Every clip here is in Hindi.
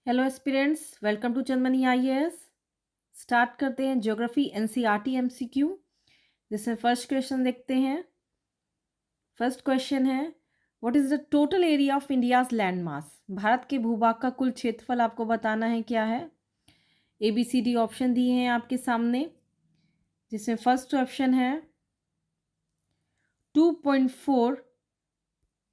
Hello aspirants, welcome to Chandmani IAS. Start करते हैं ज्योग्राफी एनसीईआरटी एमसीक्यू, जिसमें फर्स्ट क्वेश्चन देखते हैं। फर्स्ट क्वेश्चन है, what is the total area of India's land mass. Bharat के भूभाग का कुल क्षेत्रफल आपको बताना है क्या है। A B C D option दिए हैं आपके सामने, जिसमें फर्स्ट ऑप्शन है 2.4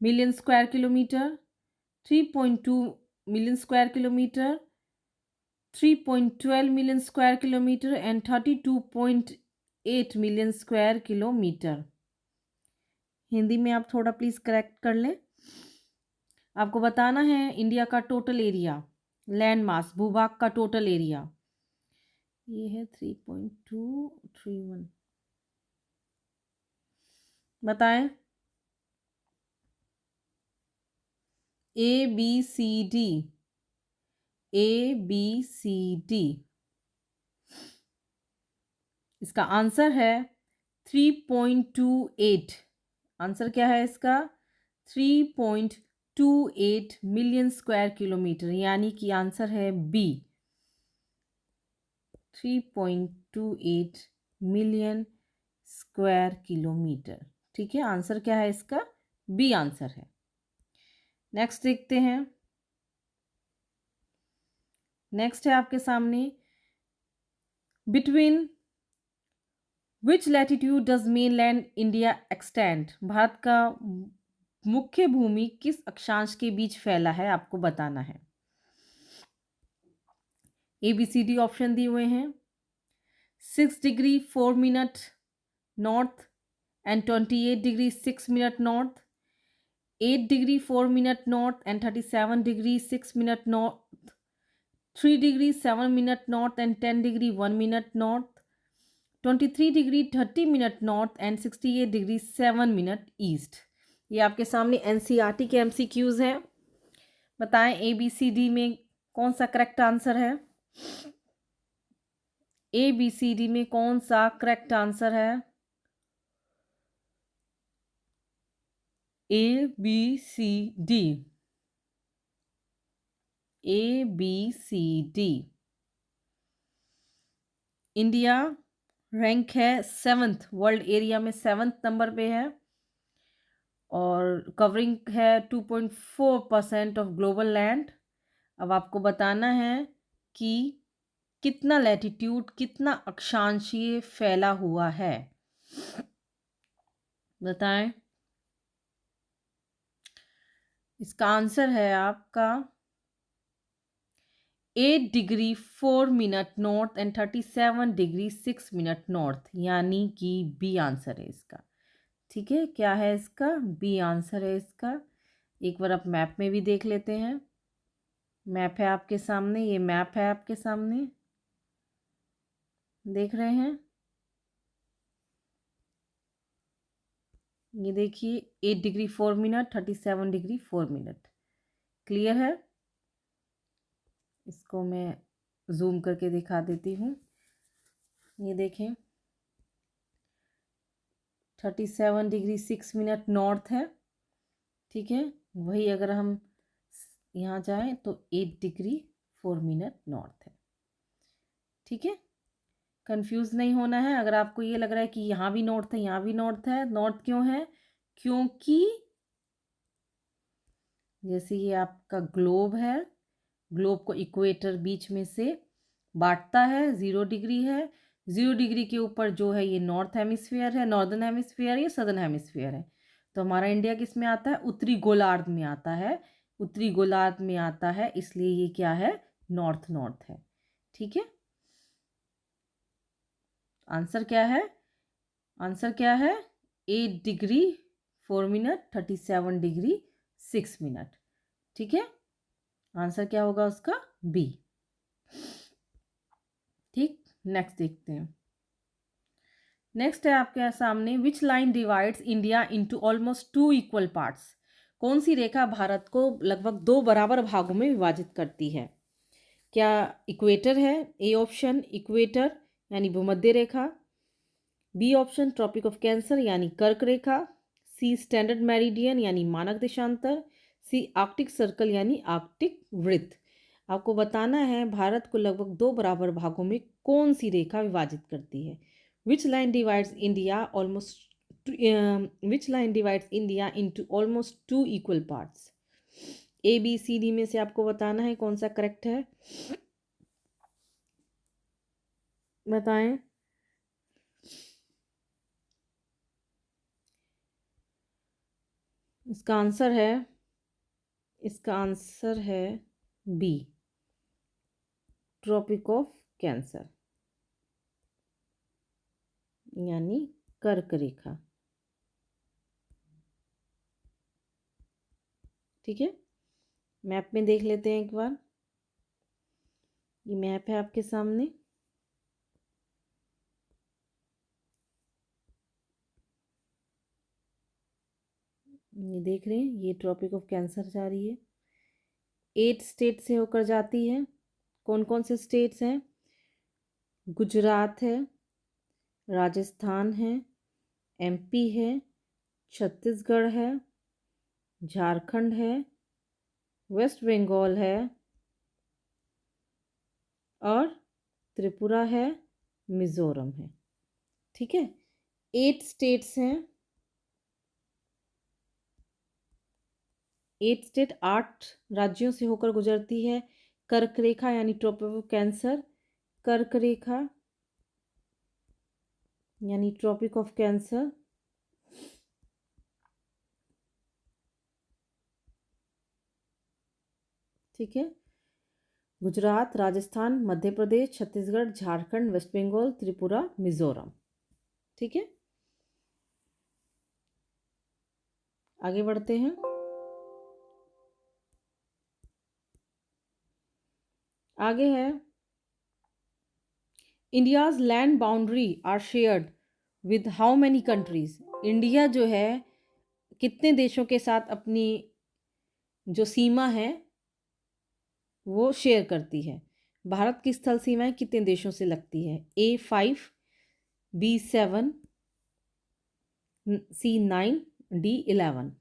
million square kilometre, 3.2 million square kilometre, 3.12 million square kilometre and 32.8 million square kilometre. Hindi में आप थोड़ा प्लीज़ करेक्ट कर लें। आपको बताना है इंडिया का टोटल एरिया, लैंड मास, भूभाग का टोटल एरिया। ये है 3.231। बताएं। A B C D, A B C D. इसका आंसर है 3.28। आंसर क्या है इसका? 3.28 मिलियन स्क्वायर किलोमीटर, यानी कि आंसर है बी, 3.28 मिलियन स्क्वायर किलोमीटर। ठीक है, आंसर क्या है इसका? बी आंसर है। नेक्स्ट देखते हैं। नेक्स्ट है आपके सामने, between which latitude does mainland India extend. Bharat का मुख्य भूमि किस अक्षांश के बीच फैला है, आपको बताना है। A B C D option दिए हुए हैं। 6 degree 4 minute north and 28 degree 6 minute north, 8 degree 4 minute north and 37 degree 6 minute north, 3 degree 7 minute north and 10 degree 1 minute north, 23 degree 30 minute north and 68 degree 7 minute east. ये आपके सामने एनसीईआरटी के एमसीक्यूज हैं। बताएं ए बी सी डी में कौन सा करेक्ट आंसर है। ए बी सी डी में कौन सा करेक्ट आंसर है? A B C D, A B C D. India rank है 7th, वर्ल्ड एरिया में 7th नंबर पे है और कवरिंग है 2.4% ऑफ ग्लोबल लैंड। अब आपको बताना है कि कितना लैटिट्यूड, कितना अक्षांशीय फैला हुआ है। बताएं। इसका आंसर है आपका 8 degree 4 minute north and 37 degree 6 minute north, यानी कि बी आंसर है इसका। ठीक है, क्या है इसका? बी आंसर है इसका। एक बार आप मैप में भी देख लेते हैं। मैप है आपके सामने, ये मैप है आपके सामने, देख रहे हैं? ये देखिए 8 degree 4 minute, 37 degree 4 minute. Clear है? इसको मैं जूम करके दिखा देती हूँ। ये देखें 37 डिग्री 6 मिनट नॉर्थ है। ठीक है, वही अगर हम यहाँ जाएं तो 8 डिग्री 4 मिनट नॉर्थ है। ठीक है, कंफ्यूज नहीं होना है। अगर आपको ये लग रहा है कि यहाँ भी नॉर्थ है, यहाँ भी नॉर्थ है, नॉर्थ क्यों है? क्योंकि जैसे ये आपका ग्लोब है, ग्लोब को इक्वेटर बीच में से बांटता है, 0 डिग्री है। 0 डिग्री के ऊपर जो है ये नॉर्थ हेमिस्फीयर है, नॉर्दर्न हेमिस्फीयर, ये सदर्न हेमिस्फीयर है। तो हमारा इंडिया किस में आता है? उत्तरी गोलार्ध में आता है। उत्तरी गोलार्ध में आता है, इसलिए ये क्या है? नॉर्थ नॉर्थ है। ठीक है, आंसर क्या है? आंसर क्या है? 8 डिग्री 4 मिनट, 37 डिग्री 6 मिनट। ठीक है, आंसर क्या होगा उसका? बी। ठीक, नेक्स्ट देखते हैं। नेक्स्ट है आपके सामने, which line divides India into almost 2 equal parts. कौन सी रेखा भारत को लगभग 2 बराबर भागों में विभाजित करती है? क्या इक्वेटर है? ए ऑप्शन इक्वेटर यानी भूमध्य रेखा, B option Tropic of Cancer यानी कर्क रेखा, सी स्टैंडर्ड मेरिडियन यानी मानक देशांतर, सी आर्कटिक सर्कल यानी आर्कटिक वृत्त। आपको बताना है भारत को लगभग 2 बराबर भागों में कौन सी रेखा विभाजित करती है। Which line divides India into almost 2 equal parts. ABCD में से आपको बताना है कौन सा करेक्ट है, बताएं। इसका आंसर है बी, ट्रॉपिक ऑफ कैंसर यानी कर्क रेखा। ठीक है, मैप में देख लेते हैं एक बार। ये मैप है आपके सामने। ये देख रहे हैं, ये ट्रॉपिक ऑफ कैंसर जा रही है, 8 स्टेट से होकर जाती है। कौन कौन से स्टेट्स हैं? गुजरात है, राजस्थान है, MP है, छत्तीसगढ़ है, झारखंड है, वेस्ट बंगाल है और त्रिपुरा है, मिजोरम है। ठीक है, 8 स्टेट्स हैं। 8 स्टेट 8 राज्यों से होकर गुजरती है कर्क रेखा यानी ट्रॉपिक ऑफ कैंसर। कर्क रेखा यानी ट्रॉपिक ऑफ कैंसर। ठीक है, गुजरात, राजस्थान, मध्य प्रदेश, छत्तीसगढ़, झारखंड, वेस्ट बंगाल, त्रिपुरा, मिजोरम। ठीक है, आगे बढ़ते हैं। आगे है India's land boundary are shared with how many countries. India जो है कितने देशों के साथ अपनी जो सीमा है वो शेयर करती है। भारत की स्थल सीमाएं कितने देशों से लगती है? A5, B7, C9, D11।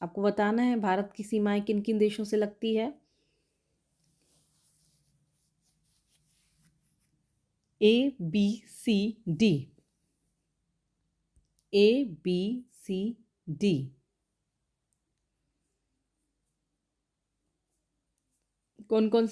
आपको बताना है भारत की सीमाएं किन किन देशों से लगती है। ABCD, ABCD। कौन कौन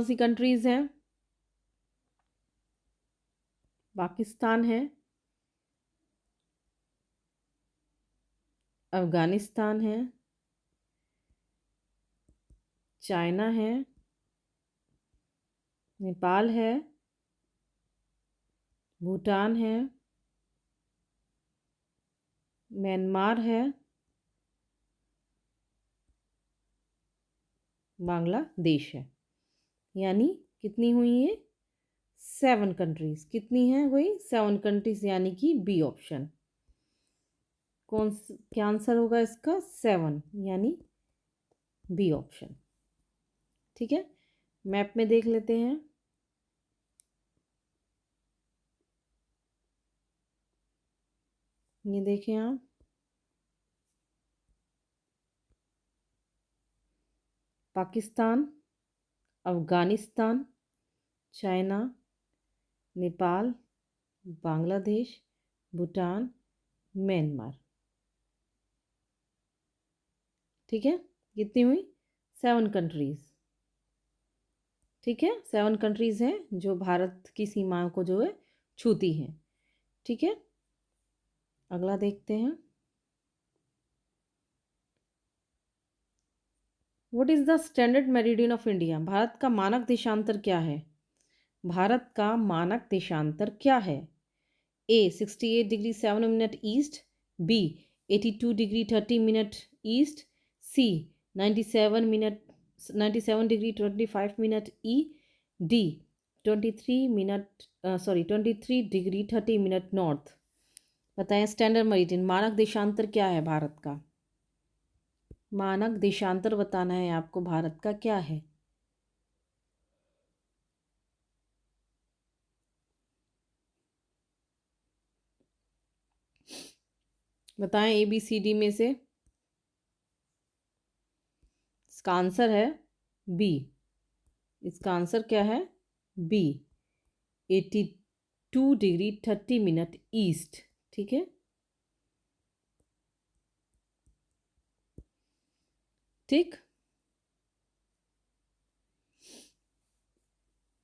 सी कंट्रीज हैं? पाकिस्तान है, अफगानिस्तान है, चाइना है, नेपाल है, भूटान है, म्यांमार है, बांग्लादेश है। यानी कितनी हुई ये? 7 कंट्रीज। कितनी है वही? 7 कंट्रीज, यानी कि बी ऑप्शन। क्या आंसर होगा इसका? 7 यानी बी ऑप्शन। ठीक है, मैप में देख लेते हैं। ये देखें आप, पाकिस्तान, अफगानिस्तान, चाइना, नेपाल, बांग्लादेश, भूटान, म्यांमार। ठीक है, कितनी हुई? 7 कंट्रीज। ठीक है, 7 कंट्रीज हैं जो भारत की सीमाओं को जो है छूती हैं। ठीक है, अगला देखते हैं। What is the standard meridian of India? Bharat का मानक देशांतर क्या है? भारत का मानक देशांतर क्या है? A 68 degree 7 minute east, B 82 degree 30 minute east, C 97 degree 25 minute E, D 23 degree 30 minute north. बताएं स्टैंडर्ड मेरिडियन मानक देशांतर क्या है भारत का? मानक देशांतर बताना है आपको भारत का क्या है। बताएं ABCD में से। इसका आंसर है बी, इसका आंसर क्या है? B, 82 degree 30 minute east. ठीक है, ठीक,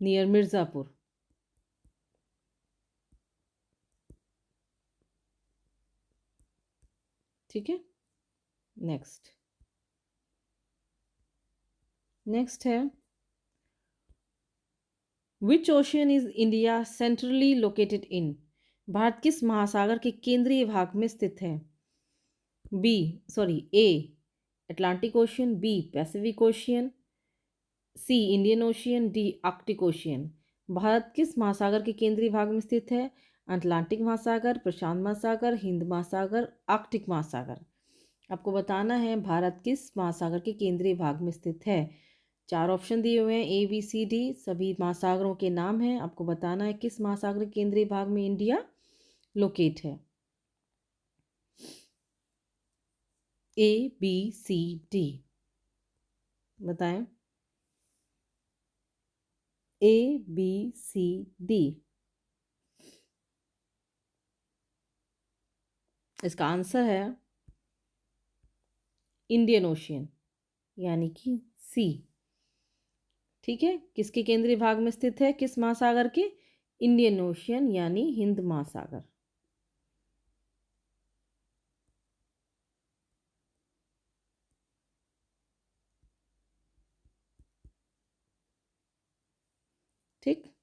नियर मिर्ज़ापुर। ठीक है, नेक्स्ट। नेक्स्ट है, which ocean is India centrally located in? Bharat किस महासागर के केंद्रीय भाग में स्थित है? B, sorry, A Atlantic ocean, B Pacific ocean, C Indian ocean, D Arctic ocean. Bharat किस महासागर के केंद्रीय भाग में स्थित है? अटलांटिक महासागर, प्रशांत महासागर, हिंद महासागर, आर्कटिक महासागर। आपको बताना है भारत किस महासागर के केंद्रीय भाग में स्थित है। चार ऑप्शन दिए हुए हैं, ए बी सी डी, सभी महासागरों के नाम हैं। आपको बताना है किस महासागर के केंद्रीय भाग में इंडिया लोकेट है। ए बी सी डी बताएं। A B C D. इसका आंसर है इंडियन ओशियन, यानी कि सी। ठीक है, किसके केंद्रीय भाग में स्थित है, किस महासागर के? इंडियन ओशियन, यानी हिंद महासागर। ठीक।